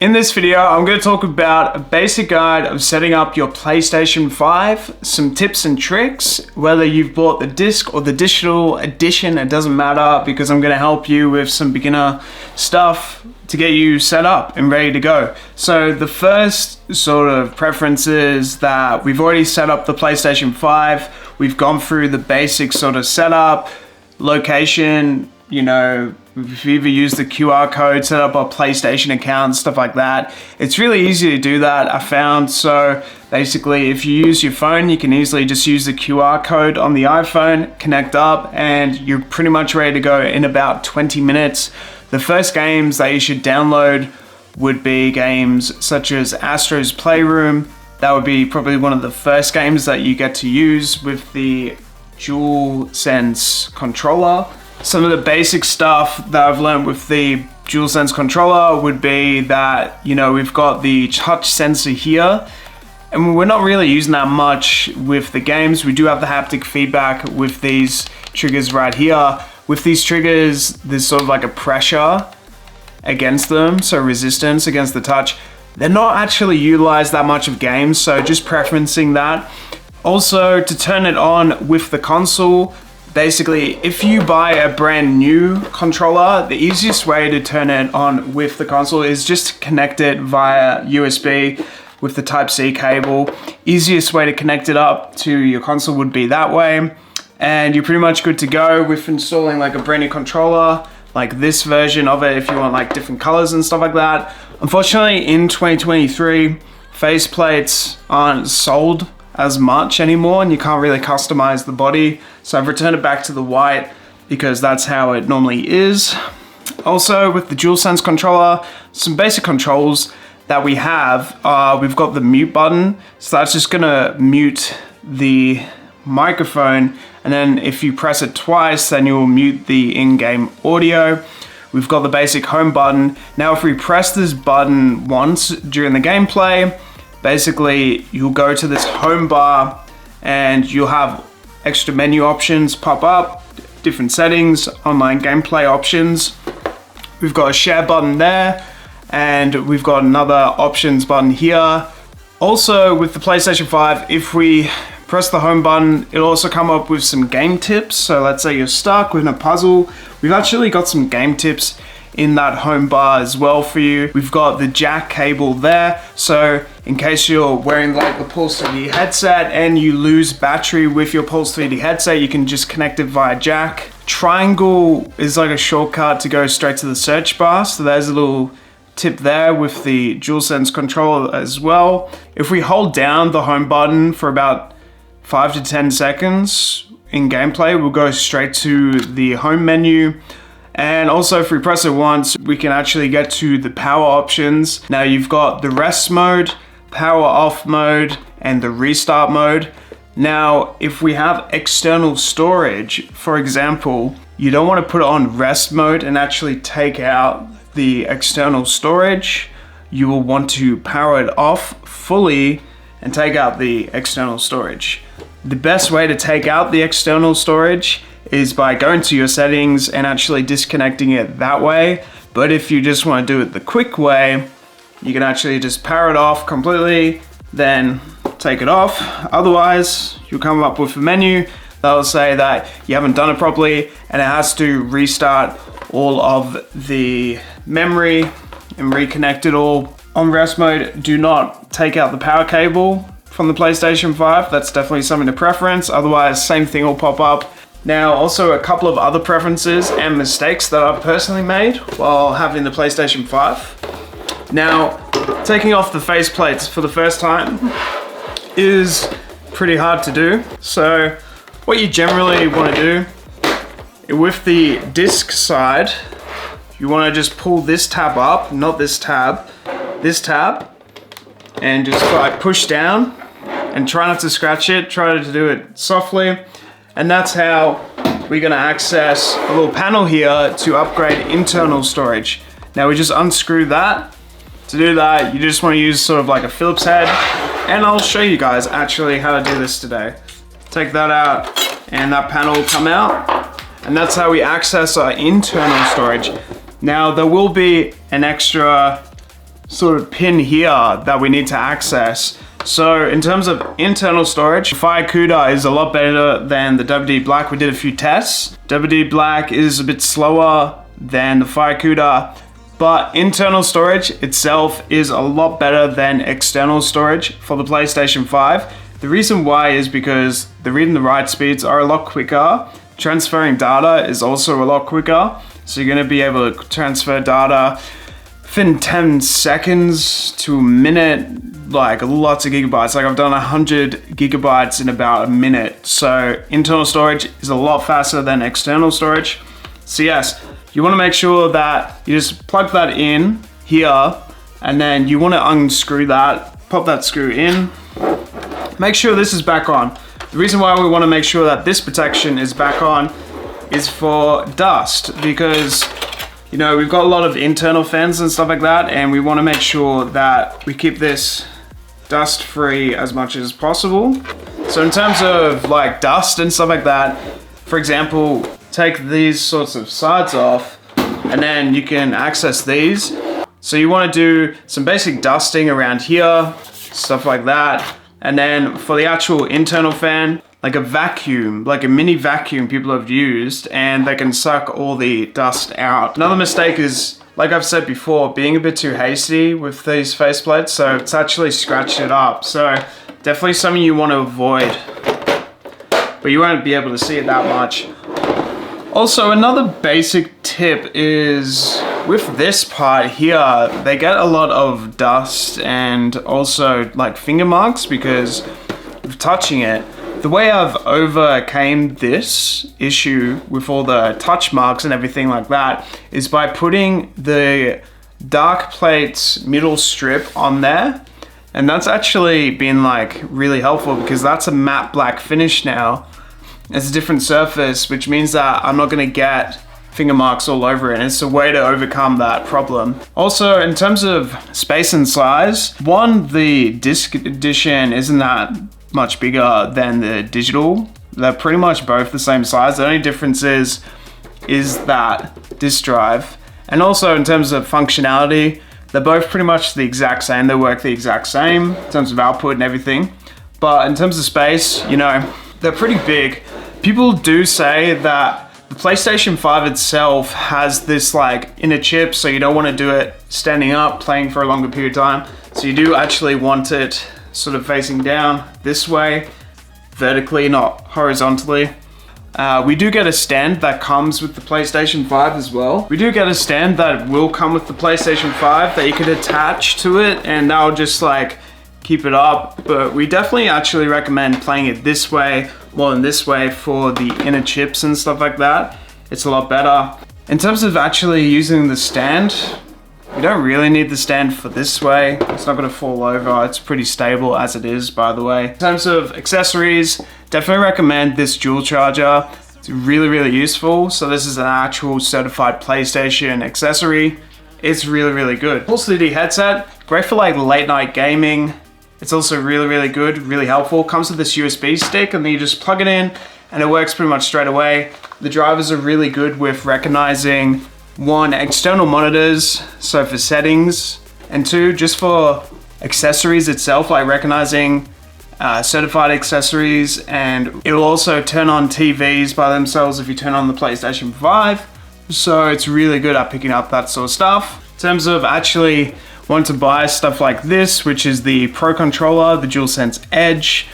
In this video, I'm going to talk about a basic guide of setting up your PlayStation 5, some tips and tricks, whether you've bought the disc or the digital edition, it doesn't matter because I'm going to help you with some beginner stuff to get you set up and ready to go. So the first sort of preference is that we've already set up the PlayStation 5, we've gone through the basic sort of setup, location, you know, if you either use the QR code, set up a PlayStation account, stuff like that. It's really easy to do that, I found. So basically, if you use your phone, you can easily just use the QR code on the iPhone, connect up, and you're pretty much ready to go in about 20 minutes. The first games that you should download would be games such as Astro's Playroom. That would be probably one of the first games that you get to use with the DualSense controller. Some of the basic stuff that I've learned with the DualSense controller would be that, you know, we've got the touch sensor here, and we're not really using that much with the games. We do have the haptic feedback with these triggers right here. With these triggers, there's sort of like a pressure against them, so resistance against the touch. They're not actually utilized that much of games, so just preferencing that. Also, to turn it on with the console, basically, if you buy a brand new controller, the easiest way to turn it on with the console is just to connect it via USB with the Type-C cable. Easiest way to connect it up to your console would be that way. And you're pretty much good to go with installing like a brand new controller, like this version of it if you want like different colors and stuff like that. Unfortunately, in 2023, faceplates aren't sold as much anymore, and you can't really customize the body. So I've returned it back to the white because that's how it normally is. Also, with the DualSense controller, some basic controls that we have, we've got the mute button. So that's just gonna mute the microphone, and then if you press it twice, then you'll mute the in-game audio. We've got the basic home button. Now, if we press this button once during the gameplay, basically, you'll go to this home bar and you'll have extra menu options pop up, different settings, online gameplay options. We've got a share button there, and we've got another options button here. Also, with the PlayStation 5, if we press the home button, it'll also come up with some game tips. So let's say you're stuck with a puzzle. We've actually got some game tips in that home bar as well for you. We've got the jack cable there, so in case you're wearing like the Pulse 3D headset and you lose battery with your Pulse 3D headset, you can just connect it via jack. Triangle is like a shortcut to go straight to the search bar, so there's a little tip there with the DualSense controller as well. If we hold down the home button for about 5 to 10 seconds in gameplay, we'll go straight to the home menu. And also, if we press it once, we can actually get to the power options. Now you've got the rest mode, power off mode, and the restart mode. Now, if we have external storage, for example, you don't want to put it on rest mode and actually take out the external storage. You will want to power it off fully and take out the external storage. The best way to take out the external storage is by going to your settings and actually disconnecting it that way. But if you just want to do it the quick way, you can actually just power it off completely, then take it off. Otherwise, you'll come up with a menu that will say that you haven't done it properly and it has to restart all of the memory and reconnect it all. On rest mode, do not take out the power cable from the PlayStation 5. That's definitely something to preference. Otherwise, same thing will pop up. Now, also a couple of other preferences and mistakes that I've personally made while having the PlayStation 5. Now, taking off the faceplates for the first time is pretty hard to do. So, what you generally want to do, with the disc side, you want to just pull this tab up, not this tab, and just like push down and try not to scratch it, try to do it softly. And that's how we're gonna access a little panel here to upgrade internal storage. Now we just unscrew that. To do that, you just wanna use sort of like a Phillips head, and I'll show you guys actually how to do this today. Take that out, and that panel will come out, and that's how we access our internal storage. Now there will be an extra sort of pin here that we need to access. So in terms of internal storage, Fire CUDA is a lot better than the WD Black. We did a few tests. WD Black is a bit slower than the Fire CUDA, but internal storage itself is a lot better than external storage for the PlayStation 5. The reason why is because the read and the write speeds are a lot quicker. Transferring data is also a lot quicker. So you're going to be able to transfer data within 10 seconds to a minute, like lots of gigabytes. Like I've done 100 gigabytes in about a minute. So internal storage is a lot faster than external storage. So yes, you want to make sure that you just plug that in here, and then you want to unscrew that, pop that screw in. Make sure this is back on. The reason why we want to make sure that this protection is back on is for dust, because you know, we've got a lot of internal fans and stuff like that, and we want to make sure that we keep this dust free as much as possible. So in terms of like dust and stuff like that, for example, take these sorts of sides off and then you can access these. So you want to do some basic dusting around here, stuff like that. And then for the actual internal fan, like a vacuum, like a mini vacuum people have used, and they can suck all the dust out. Another mistake is, like I've said before, being a bit too hasty with these faceplates, so it's actually scratched it up. So definitely something you want to avoid, but you won't be able to see it that much. Also, another basic tip is with this part here, they get a lot of dust and also like finger marks because of touching it. The way I've overcame this issue with all the touch marks and everything like that is by putting the dark plates middle strip on there. And that's actually been like really helpful because that's a matte black finish now. It's a different surface, which means that I'm not gonna get finger marks all over it. And it's a way to overcome that problem. Also, in terms of space and size, the disc edition isn't that much bigger than the digital. They're pretty much both the same size. The only difference is that disk drive. And also in terms of functionality, they're both pretty much the exact same. They work the exact same in terms of output and everything. But in terms of space, you know, they're pretty big. People do say that the PlayStation 5 itself has this like inner chip, so you don't want to do it standing up, playing for a longer period of time. So you do actually want it sort of facing down this way, vertically, not horizontally. We do get a stand that comes with the PlayStation 5 as well. We do get a stand that will come with the PlayStation 5 that you could attach to it, and that'll just like keep it up. But we definitely actually recommend playing it this way more than this way for the inner chips and stuff like that. It's a lot better. In terms of actually using the stand, you don't really need the stand for this way. It's not gonna fall over. It's pretty stable as it is, by the way. In terms of accessories, definitely recommend this dual charger. It's really, really useful. So this is an actual certified PlayStation accessory. It's really, really good. Full CD headset, great for like late night gaming. It's also really, really good, really helpful. Comes with this USB stick and then you just plug it in and it works pretty much straight away. The drivers are really good with recognizing one, external monitors, so for settings, and two, just for accessories itself, like recognizing certified accessories, and it will also turn on TVs by themselves if you turn on the PlayStation 5. So it's really good at picking up that sort of stuff. In terms of actually wanting to buy stuff like this, which is the Pro Controller, the DualSense Edge.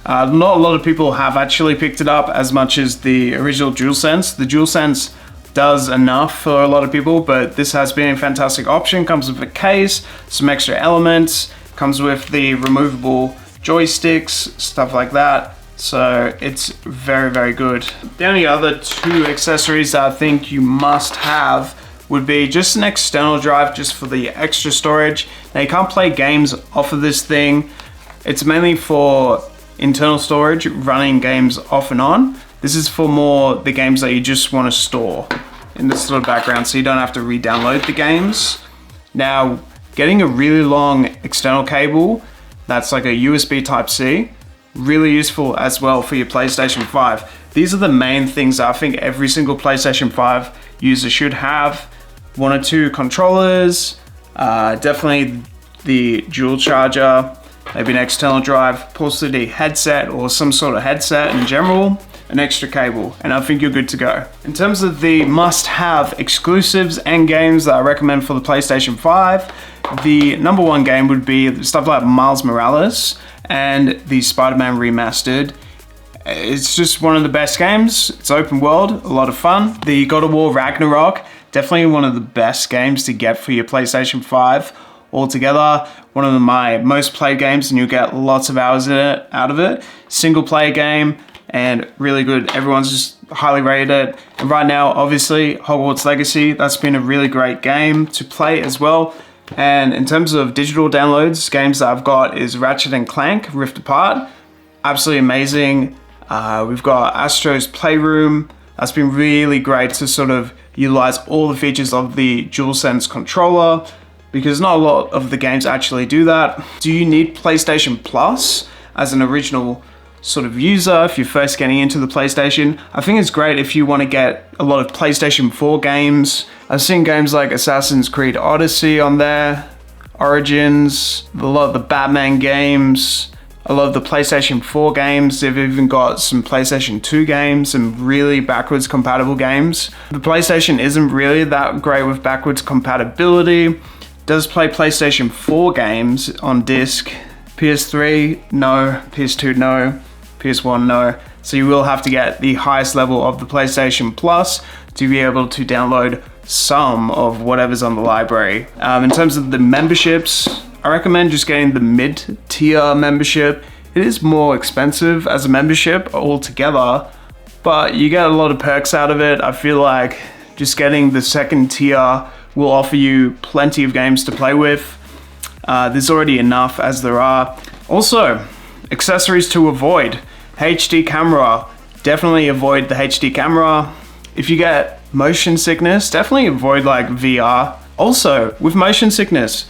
Not a lot of people have actually picked it up as much as the original DualSense. The DualSense does enough for a lot of people, but this has been a fantastic option. Comes with a case, some extra elements, comes with the removable joysticks, stuff like that. So it's very, very good. The only other two accessories that I think you must have would be just an external drive just for the extra storage. Now you can't play games off of this thing. It's mainly for internal storage, running games off and on. This is for more the games that you just want to store in this little background so you don't have to re-download the games. Now, getting a really long external cable that's like a USB Type-C, really useful as well for your PlayStation 5. These are the main things I think every single PlayStation 5 user should have. One or two controllers, Definitely the dual charger, maybe an external drive, pulse CD headset or some sort of headset in general, an extra cable, and I think you're good to go. In terms of the must-have exclusives and games that I recommend for the PlayStation 5, the number one game would be stuff like Miles Morales and the Spider-Man Remastered. It's just one of the best games. It's open world, a lot of fun. The God of War Ragnarok, definitely one of the best games to get for your PlayStation 5 altogether. One of my most played games, and you'll get lots of hours out of it. Single player game and really good. Everyone's just highly rated it. And right now, obviously, Hogwarts Legacy, that's been a really great game to play as well. And in terms of digital downloads, games that I've got is Ratchet & Clank Rift Apart. Absolutely amazing. We've got Astro's Playroom. That's been really great to sort of utilize all the features of the DualSense controller, because not a lot of the games actually do that. Do you need PlayStation Plus as an original sort of user if you're first getting into the PlayStation? I think it's great if you want to get a lot of PlayStation 4 games. I've seen games like Assassin's Creed Odyssey on there, Origins, a lot of the Batman games. I love the PlayStation 4 games. They've even got some PlayStation 2 games, some really backwards compatible games. The PlayStation isn't really that great with backwards compatibility. It does play PlayStation 4 games on disc. PS3, no. PS2, no. PS1, no. So you will have to get the highest level of the PlayStation Plus to be able to download some of whatever's on the library. In terms of the memberships, I recommend just getting the mid-tier membership. It is more expensive as a membership altogether, but you get a lot of perks out of it. I feel like just getting the second tier will offer you plenty of games to play with. There's already enough as there are. Also, accessories to avoid. HD camera. Definitely avoid the HD camera. If you get motion sickness, definitely avoid like VR. Also, with motion sickness,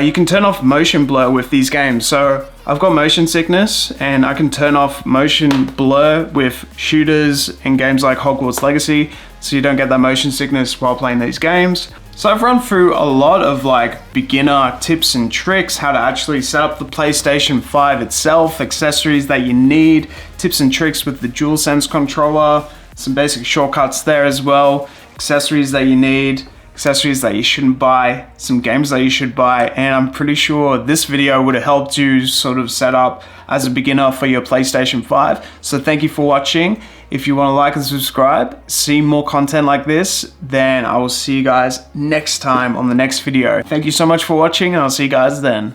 you can turn off motion blur with these games. So I've got motion sickness and I can turn off motion blur with shooters in games like Hogwarts Legacy, so you don't get that motion sickness while playing these games. So I've run through a lot of like beginner tips and tricks, how to actually set up the PlayStation 5 itself, accessories that you need, tips and tricks with the DualSense controller, some basic shortcuts there as well, accessories that you need, accessories that you shouldn't buy, some games that you should buy, and I'm pretty sure this video would have helped you sort of set up as a beginner for your PlayStation 5. So thank you for watching. If you want to like and subscribe, see more content like this, then I will see you guys next time on the next video. Thank you so much for watching, and I'll see you guys then.